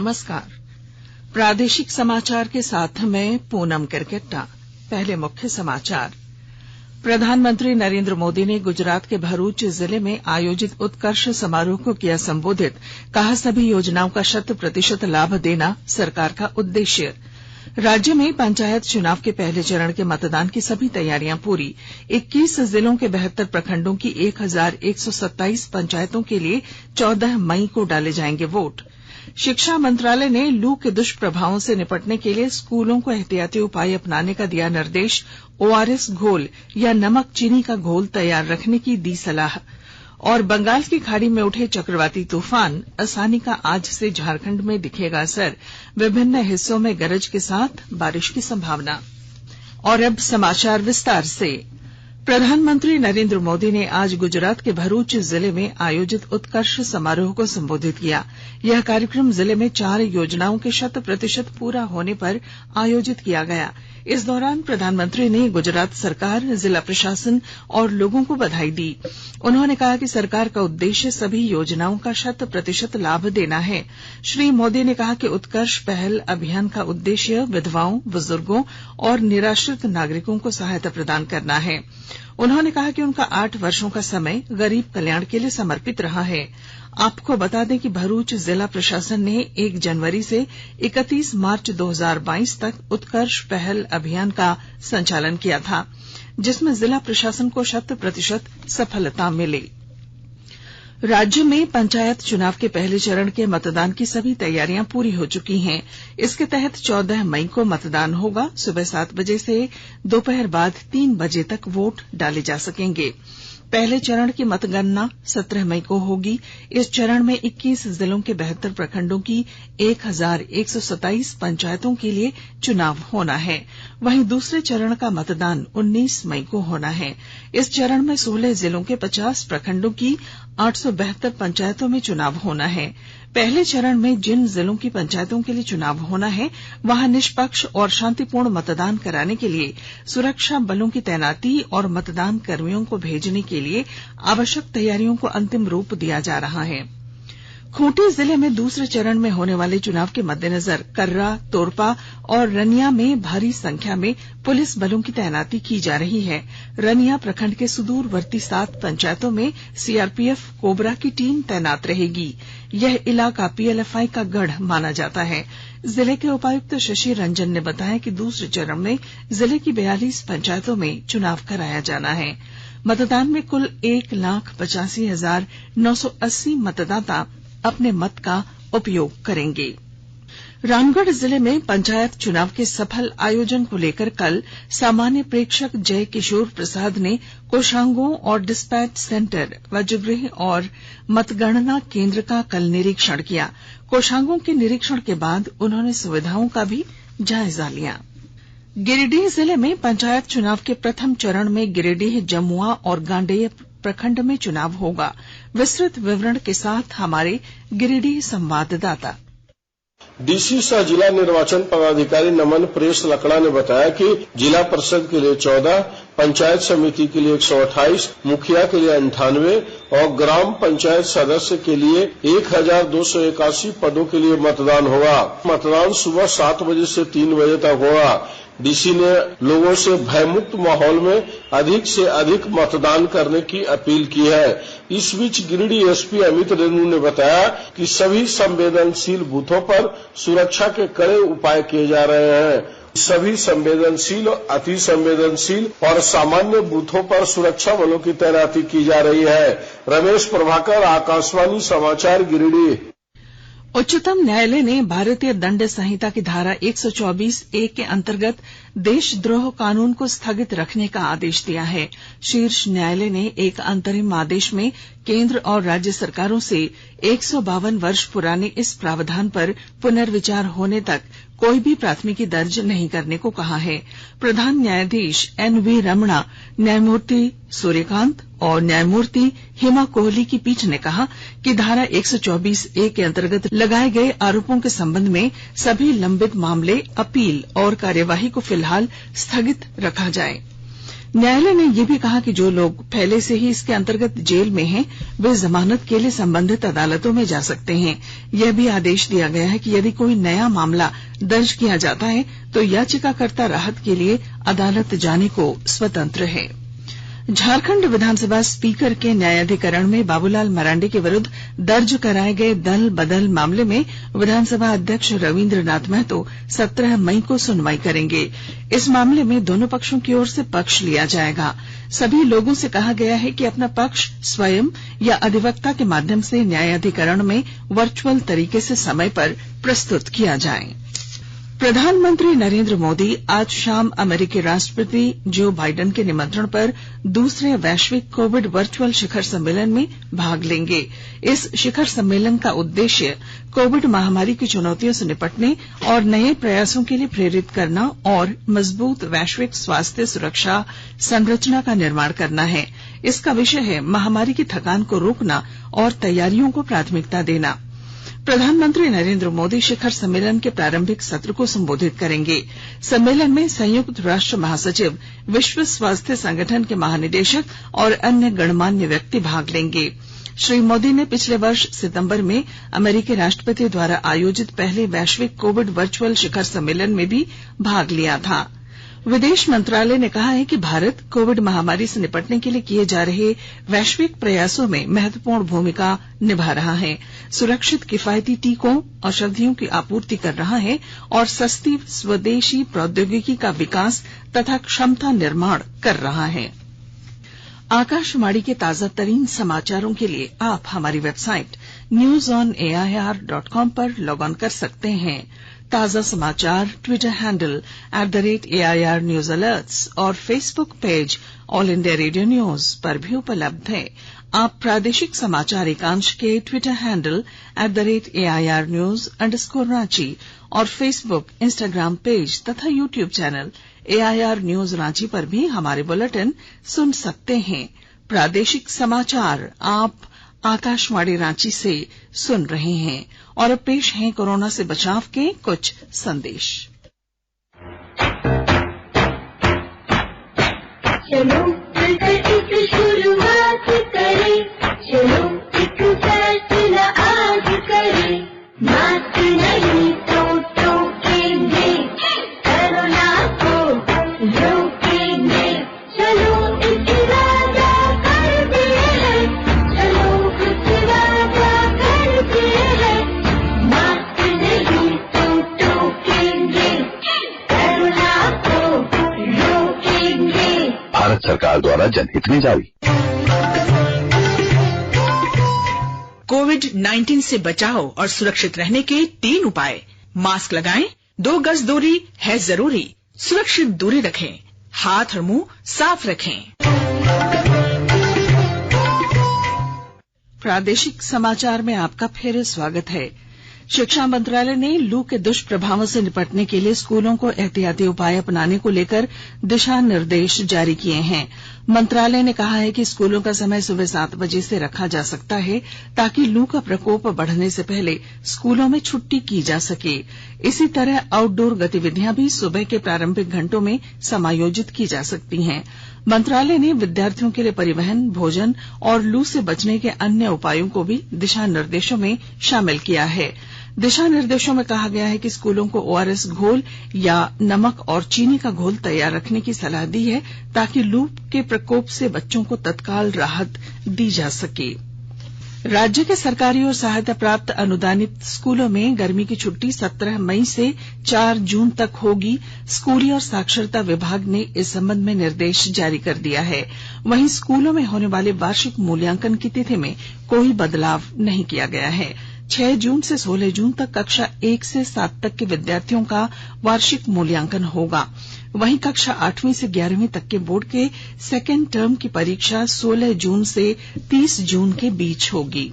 नमस्कार। प्रादेशिक समाचार के साथ मैं पूनम किरकेट्टा। पहले मुख्य समाचार। प्रधानमंत्री नरेंद्र मोदी ने गुजरात के भरूच जिले में आयोजित उत्कर्ष समारोह को किया संबोधित। कहा, सभी योजनाओं का 100% लाभ देना सरकार का उद्देश्य। राज्य में पंचायत चुनाव के पहले चरण के मतदान की सभी तैयारियां पूरी। 21 जिलों के 72 प्रखंडों की 1127 पंचायतों के लिए 14 मई को डाले जाएंगे वोट। शिक्षा मंत्रालय ने लू के दुष्प्रभावों से निपटने के लिए स्कूलों को एहतियाती उपाय अपनाने का दिया निर्देश। ओआरएस घोल या नमक चीनी का घोल तैयार रखने की दी सलाह। और बंगाल की खाड़ी में उठे चक्रवाती तूफान असानी का आज से झारखंड में दिखेगा असर। विभिन्न हिस्सों में गरज के साथ बारिश की संभावना। और अब समाचार विस्तार से। प्रधानमंत्री नरेंद्र मोदी ने आज गुजरात के भरूच जिले में आयोजित उत्कर्ष समारोह को संबोधित किया। यह कार्यक्रम जिले में 4 योजनाओं के 100% पूरा होने पर आयोजित किया गया। इस दौरान प्रधानमंत्री ने गुजरात सरकार, जिला प्रशासन और लोगों को बधाई दी। उन्होंने कहा कि सरकार का उद्देश्य सभी योजनाओं का 100% लाभ देना है। श्री मोदी ने कहा कि उत्कर्ष पहल अभियान का उद्देश्य विधवाओं, बुजुर्गों और निराश्रित नागरिकों को सहायता प्रदान करना है। उन्होंने कहा कि उनका 8 वर्षों का समय गरीब कल्याण के लिए समर्पित रहा है। आपको बता दें कि भरूच जिला प्रशासन ने 1 जनवरी से 31 मार्च 2022 तक उत्कर्ष पहल अभियान का संचालन किया था, जिसमें जिला प्रशासन को 100% सफलता मिली। राज्य में पंचायत चुनाव के पहले चरण के मतदान की सभी तैयारियां पूरी हो चुकी हैं। इसके तहत 14 मई को मतदान होगा। सुबह 7 बजे से दोपहर बाद 3 बजे तक वोट डाले जा सकेंगे। पहले चरण की मतगणना 17 मई को होगी। इस चरण में 21 जिलों के 72 प्रखंडों की 1127 पंचायतों के लिए चुनाव होना है। वहीं दूसरे चरण का मतदान 19 मई को होना है। इस चरण में 16 जिलों के 50 प्रखंडों की 872 पंचायतों में चुनाव होना है। पहले चरण में जिन जिलों की पंचायतों के लिए चुनाव होना है, वहां निष्पक्ष और शांतिपूर्ण मतदान कराने के लिए सुरक्षा बलों की तैनाती और मतदान कर्मियों को भेजने के लिए आवश्यक तैयारियों को अंतिम रूप दिया जा रहा है। खूंटी जिले में दूसरे चरण में होने वाले चुनाव के मद्देनजर कर्रा, तोरपा और रनिया में भारी संख्या में पुलिस बलों की तैनाती की जा रही है। रनिया प्रखंड के सुदूरवर्ती 7 पंचायतों में सीआरपीएफ कोबरा की टीम तैनात रहेगी। यह इलाका पीएलएफआई का गढ़ माना जाता है। जिले के उपायुक्त शशि रंजन ने बताया कि दूसरे चरण में जिले की 42 पंचायतों में चुनाव कराया जाना है। मतदान में कुल 1,85,980 मतदाता अपने मत का उपयोग करेंगे। रामगढ़ जिले में पंचायत चुनाव के सफल आयोजन को लेकर कल सामान्य प्रेक्षक जय किशोर प्रसाद ने कोषांगों और डिस्पैच सेंटर, वजगृह और मतगणना केंद्र का कल निरीक्षण किया। कोषांगों के निरीक्षण के बाद उन्होंने सुविधाओं का भी जायजा लिया। गिरिडीह जिले में पंचायत चुनाव के प्रथम चरण में गिरिडीह, जमुआ और गांडेय प्रखंड में चुनाव होगा। विस्तृत विवरण के साथ हमारे गिरिडीह संवाददाता। डीसी सह जिला निर्वाचन पदाधिकारी नमन प्रेस लकड़ा ने बताया कि जिला परिषद के लिए 14, पंचायत समिति के लिए 128, मुखिया के लिए 98 और ग्राम पंचायत सदस्य के लिए 1281 पदों के लिए मतदान होगा। मतदान सुबह 7 बजे से 3 बजे तक होगा। डीसी ने लोगों से भयमुक्त माहौल में अधिक से अधिक मतदान करने की अपील की है। इस बीच गिरिडीह एसपी अमित रेणु ने बताया कि सभी संवेदनशील बूथों पर सुरक्षा के कड़े उपाय किए जा रहे हैं। सभी संवेदनशील, अति संवेदनशील और सामान्य बूथों पर सुरक्षा बलों की तैनाती की जा रही है। रमेश प्रभाकर, आकाशवाणी समाचार, गिरिडीह। उच्चतम न्यायालय ने भारतीय दंड संहिता की धारा 124(a) के अंतर्गत देशद्रोह कानून को स्थगित रखने का आदेश दिया है। शीर्ष न्यायालय ने एक अंतरिम आदेश में केंद्र और राज्य सरकारों से 152 वर्ष पुराने इस प्रावधान पर पुनर्विचार होने तक कोई भी प्राथमिकी दर्ज नहीं करने को कहा है। प्रधान न्यायाधीश एनवी रमणा, न्यायमूर्ति सूर्यकांत और न्यायमूर्ति हिमा कोहली की पीठ ने कहा कि धारा 124(a) के अंतर्गत लगाए गए आरोपों के संबंध में सभी लंबित मामले, अपील और कार्यवाही को फिलहाल स्थगित रखा जाए। न्यायालय ने यह भी कहा कि जो लोग पहले से ही इसके अंतर्गत जेल में हैं वे जमानत के लिए संबंधित अदालतों में जा सकते हैं। यह भी आदेश दिया गया है कि यदि कोई नया मामला दर्ज किया जाता है तो याचिकाकर्ता राहत के लिए अदालत जाने को स्वतंत्र है। झारखंड विधानसभा स्पीकर के न्यायाधिकरण में बाबूलाल मरांडी के विरुद्ध दर्ज कराए गए दल बदल मामले में विधानसभा अध्यक्ष रविंद्रनाथ महतो 17 मई को सुनवाई करेंगे। इस मामले में दोनों पक्षों की ओर से पक्ष लिया जाएगा। सभी लोगों से कहा गया है कि अपना पक्ष स्वयं या अधिवक्ता के माध्यम से न्यायाधिकरण में वर्चुअल तरीके से समय पर प्रस्तुत किया जाए। प्रधानमंत्री नरेंद्र मोदी आज शाम अमेरिकी राष्ट्रपति जो बाइडेन के निमंत्रण पर दूसरे वैश्विक कोविड वर्चुअल शिखर सम्मेलन में भाग लेंगे। इस शिखर सम्मेलन का उद्देश्य कोविड महामारी की चुनौतियों से निपटने और नए प्रयासों के लिए प्रेरित करना और मजबूत वैश्विक स्वास्थ्य सुरक्षा संरचना का निर्माण करना है। इसका विषय है महामारी की थकान को रोकना और तैयारियों को प्राथमिकता देना। प्रधानमंत्री नरेंद्र मोदी शिखर सम्मेलन के प्रारंभिक सत्र को संबोधित करेंगे। सम्मेलन में संयुक्त राष्ट्र महासचिव, विश्व स्वास्थ्य संगठन के महानिदेशक और अन्य गणमान्य व्यक्ति भाग लेंगे। श्री मोदी ने पिछले वर्ष सितंबर में अमेरिकी राष्ट्रपति द्वारा आयोजित पहले वैश्विक कोविड वर्चुअल शिखर सम्मेलन में भी भाग लिया था। विदेश मंत्रालय ने कहा है कि भारत कोविड महामारी से निपटने के लिए किए जा रहे वैश्विक प्रयासों में महत्वपूर्ण भूमिका निभा रहा है, सुरक्षित किफायती टीकों, औषधियों की आपूर्ति कर रहा है और सस्ती स्वदेशी प्रौद्योगिकी का विकास तथा क्षमता निर्माण कर रहा है। आकाशवाणी के ताजा तरीन समाचारों के लिए आप हमारी वेबसाइट newsonair.com पर लॉग ऑन कर सकते हैं। ताजा समाचार Twitter handle @AIR News Alerts और Facebook page all India radio news पर भी उपलब्ध है। आप प्रादेशिक समाचार एकांश के ट्विटर हैंडल @AIR News _ और फेसबुक, इंस्टाग्राम पेज तथा YouTube channel AIR News Ranchi पर भी हमारे बुलेटिन सुन सकते हैं। प्रादेशिक समाचार आप आकाशवाणी रांची से सुन रहे हैं और अब पेश हैं कोरोना से बचाव के कुछ संदेश। चलो मिलकर एक शुरुआत करें, चलो एक फैसला आज करें, मास्क नहीं तो टोकेंगे, कोरोना को रोकेंगे, चलो एक वादा करते हैं, चलो कुछ वादा करते हैं, मास्क नहीं तो टोकेंगे, कोरोना को रोकेंगे। भारत सरकार द्वारा जनहित में जारी। कोविड-19 से बचाव और सुरक्षित रहने के 3 उपाय। मास्क लगाएं, 2 गज दूरी है जरूरी, सुरक्षित दूरी रखें, हाथ और मुंह साफ रखें। प्रादेशिक समाचार में आपका फिर स्वागत है। शिक्षा मंत्रालय ने लू के दुष्प्रभावों से निपटने के लिए स्कूलों को एहतियाती उपाय अपनाने को लेकर दिशा निर्देश जारी किए हैं। मंत्रालय ने कहा है कि स्कूलों का समय सुबह 7 बजे से रखा जा सकता है ताकि लू का प्रकोप बढ़ने से पहले स्कूलों में छुट्टी की जा सके। इसी तरह आउटडोर गतिविधियां भी सुबह के प्रारंभिक घंटों में समायोजित की जा सकती हैं। मंत्रालय ने विद्यार्थियों के लिए परिवहन, भोजन और लू से बचने के अन्य उपायों को भी दिशा निर्देशों में शामिल किया है। दिशा निर्देशों में कहा गया है कि स्कूलों को ORS घोल या नमक और चीनी का घोल तैयार रखने की सलाह दी है ताकि लू के प्रकोप से बच्चों को तत्काल राहत दी जा सके। राज्य के सरकारी और सहायता प्राप्त अनुदानित स्कूलों में गर्मी की छुट्टी 17 मई से 4 जून तक होगी। स्कूली और साक्षरता विभाग ने इस संबंध में निर्देश जारी कर दिया है। वहीं स्कूलों में होने वाले वार्षिक मूल्यांकन की तिथि में कोई बदलाव नहीं किया गया है। 6 जून से 16 जून तक कक्षा 1 से 7 तक के विद्यार्थियों का वार्षिक मूल्यांकन होगा। वहीं कक्षा 8वीं से 11वीं तक के बोर्ड के सेकेंड टर्म की परीक्षा 16 जून से 30 जून के बीच होगी।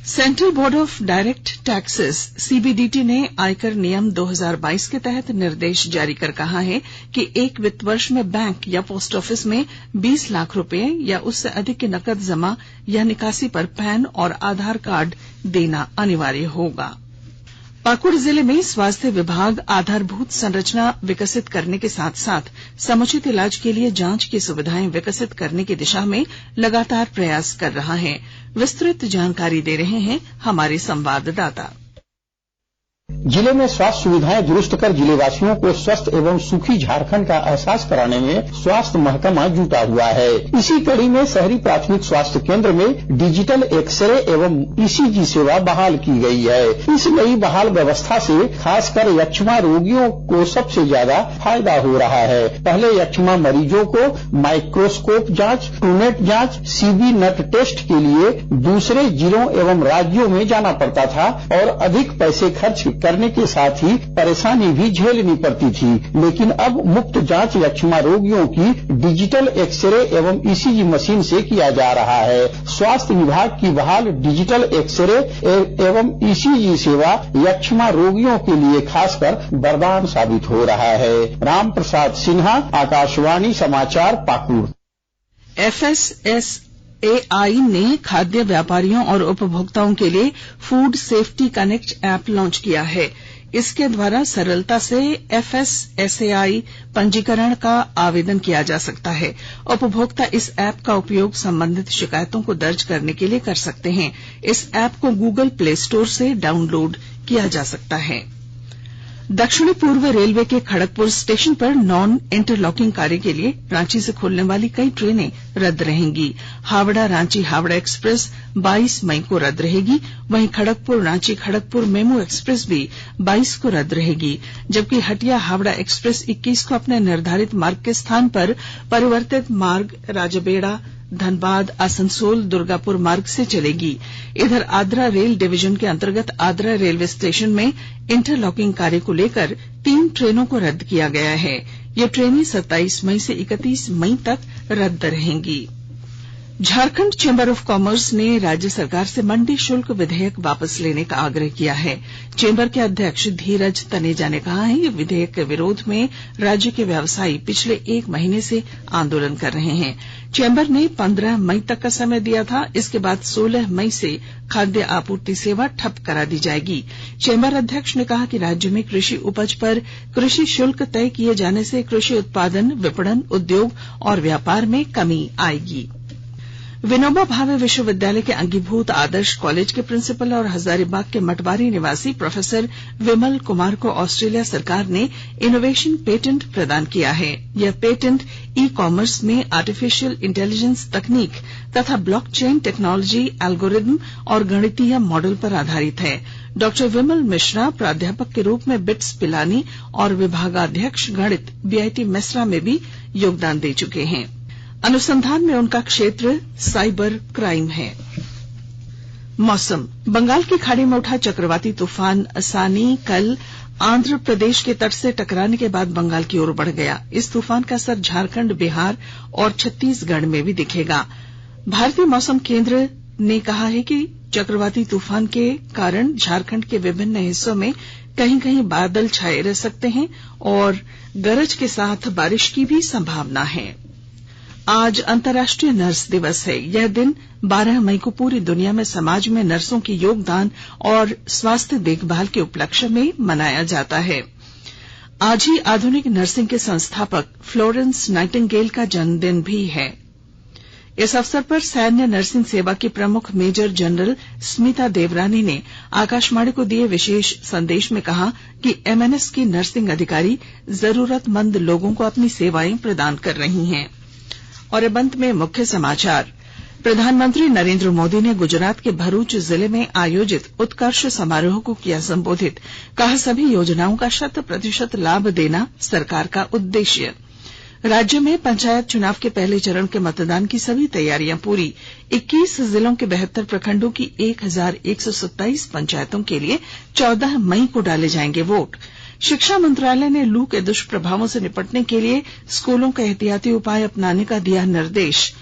Central board of direct taxes CBDT ने आयकर नियम 2022 के तहत निर्देश जारी कर कहा है कि एक वित्त वर्ष में बैंक या पोस्ट ऑफिस में 20 लाख रुपए या उससे अधिक की नकद जमा या निकासी पर पैन और आधार कार्ड देना अनिवार्य होगा। पाकुड़ जिले में स्वास्थ्य विभाग आधारभूत संरचना विकसित करने के साथ साथ समुचित इलाज के लिए जांच की सुविधाएं विकसित करने की दिशा में लगातार प्रयास कर रहा है। विस्तृत जानकारी दे रहे हैं हमारे संवाददाता। जिले में स्वास्थ्य सुविधाएं दुरुस्त कर जिलेवासियों को स्वस्थ एवं सुखी झारखंड का एहसास कराने में स्वास्थ्य महकमा जुटा हुआ है। इसी कड़ी में शहरी प्राथमिक स्वास्थ्य केंद्र में डिजिटल एक्सरे एवं ईसीजी सेवा बहाल की गई है। इस नई बहाल व्यवस्था से खासकर यक्ष्मा रोगियों को सबसे ज्यादा फायदा हो रहा है। पहले यक्ष्मा मरीजों को माइक्रोस्कोप जांच, ट्रूनेट जांच, सीबी नट टेस्ट के लिए दूसरे जिलों एवं राज्यों में जाना पड़ता था और अधिक पैसे खर्च करने के साथ ही परेशानी भी झेलनी पड़ती थी। लेकिन अब मुफ्त जांच यक्ष्मा रोगियों की डिजिटल एक्सरे एवं ईसीजी मशीन से किया जा रहा है। स्वास्थ्य विभाग की बहाल डिजिटल एक्सरे एवं ईसीजी सेवा यक्ष्मा रोगियों के लिए खासकर वरदान साबित हो रहा है। राम प्रसाद सिन्हा, आकाशवाणी समाचार, पाकुड़। FSSAI ने खाद्य व्यापारियों और उपभोक्ताओं के लिए food safety connect app launch किया है। इसके द्वारा सरलता से FSSAI पंजीकरण का आवेदन किया जा सकता है। उपभोक्ता इस ऐप का उपयोग संबंधित शिकायतों को दर्ज करने के लिए कर सकते हैं। इस ऐप को गूगल प्ले स्टोर से डाउनलोड किया जा सकता है। दक्षिणी पूर्व रेलवे के खड़गपुर स्टेशन पर नॉन इंटरलॉकिंग कार्य के लिए रांची से खुलने वाली कई ट्रेनें रद्द रहेंगी। हावड़ा रांची हावड़ा एक्सप्रेस 22 मई को रद्द रहेगी। वहीं खड़गपुर रांची खड़गपुर मेमू एक्सप्रेस भी 22 को रद्द रहेगी, जबकि हटिया हावड़ा एक्सप्रेस 21 को अपने निर्धारित मार्ग के स्थान पर परिवर्तित मार्ग राजबेड़ा, धनबाद, आसनसोल, दुर्गापुर मार्ग से चलेगी। इधर आद्रा रेल डिवीजन के अंतर्गत आद्रा रेलवे स्टेशन में इंटरलॉकिंग कार्य को लेकर 3 ट्रेनों को रद्द किया गया है। ये ट्रेनें 27 मई से 31 मई तक रद्द रहेंगी। झारखंड चेंबर ऑफ कॉमर्स ने राज्य सरकार से मंडी शुल्क विधेयक वापस लेने का आग्रह किया है। चेंबर के अध्यक्ष धीरज तनेजा ने कहा है कि विधेयक के विरोध में राज्य के व्यवसायी पिछले 1 महीने से आंदोलन कर रहे हैं। चेंबर ने 15 मई तक का समय दिया था। इसके बाद 16 मई से खाद्य आपूर्ति सेवा ठप करा दी जाएगी। चेंबर अध्यक्ष ने कहा कि राज्य में कृषि उपज पर कृषि शुल्क तय किए जाने से कृषि उत्पादन, विपणन, उद्योग और व्यापार में कमी आएगी। विनोबा भावे विश्वविद्यालय के अंगीभूत आदर्श कॉलेज के प्रिंसिपल और हजारीबाग के मटवारी निवासी प्रोफेसर विमल कुमार को ऑस्ट्रेलिया सरकार ने इनोवेशन पेटेंट प्रदान किया है। यह पेटेंट ई कॉमर्स में आर्टिफिशियल इंटेलिजेंस तकनीक तथा ब्लॉकचेन टेक्नोलॉजी, एल्गोरिदम और गणितीय मॉडल पर आधारित है। डॉक्टर विमल मिश्रा प्राध्यापक के रूप में बिट्स पिलानी और विभागाध्यक्ष गणित बीआईटी मेसरा में भी योगदान दे चुके हैं। अनुसंधान में उनका क्षेत्र साइबर क्राइम है। मौसम। बंगाल की खाड़ी में उठा चक्रवाती तूफान असानी कल आंध्र प्रदेश के तट से टकराने के बाद बंगाल की ओर बढ़ गया। इस तूफान का असर झारखंड, बिहार और छत्तीसगढ़ में भी दिखेगा। भारतीय मौसम केंद्र ने कहा है कि चक्रवाती तूफान के कारण झारखंड के विभिन्न हिस्सों में कहीं कहीं बादल छाए रह सकते हैं और गरज के साथ बारिश की भी संभावना है। आज अंतर्राष्ट्रीय नर्स दिवस है। यह दिन 12 मई को पूरी दुनिया में समाज में नर्सों के योगदान और स्वास्थ्य देखभाल के उपलक्ष्य में मनाया जाता है। आज ही आधुनिक नर्सिंग के संस्थापक फ्लोरेंस नाइटिंगेल का जन्मदिन भी है। इस अवसर पर सैन्य नर्सिंग सेवा की प्रमुख मेजर जनरल स्मिता देवरानी ने आकाशवाणी को दिए विशेष संदेश में कहा कि एमएनएस की नर्सिंग अधिकारी जरूरतमंद लोगों को अपनी सेवाएं प्रदान कर रही हैं। और अब अंत में मुख्य समाचार। प्रधानमंत्री नरेंद्र मोदी ने गुजरात के भरूच जिले में आयोजित उत्कर्ष समारोह को किया संबोधित। कहा, सभी योजनाओं का 100% लाभ देना सरकार का उद्देश्य। राज्य में पंचायत चुनाव के पहले चरण के मतदान की सभी तैयारियां पूरी। 21 जिलों के 72 प्रखंडों की 1127 पंचायतों के लिए 14 मई को डाले जाएंगे वोट। शिक्षा मंत्रालय ने लू के दुष्प्रभावों से निपटने के लिए स्कूलों के एहतियाती उपाय अपनाने का दिया निर्देश।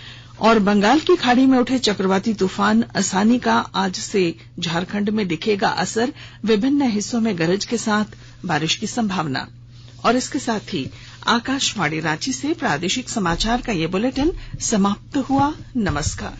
और बंगाल की खाड़ी में उठे चक्रवाती तूफान असानी का आज से झारखंड में दिखेगा असर। विभिन्न हिस्सों में गरज के साथ बारिश की संभावना। और इसके साथ ही आकाशवाणी रांची से प्रादेशिक समाचार का ये बुलेटिन समाप्त हुआ। नमस्कार।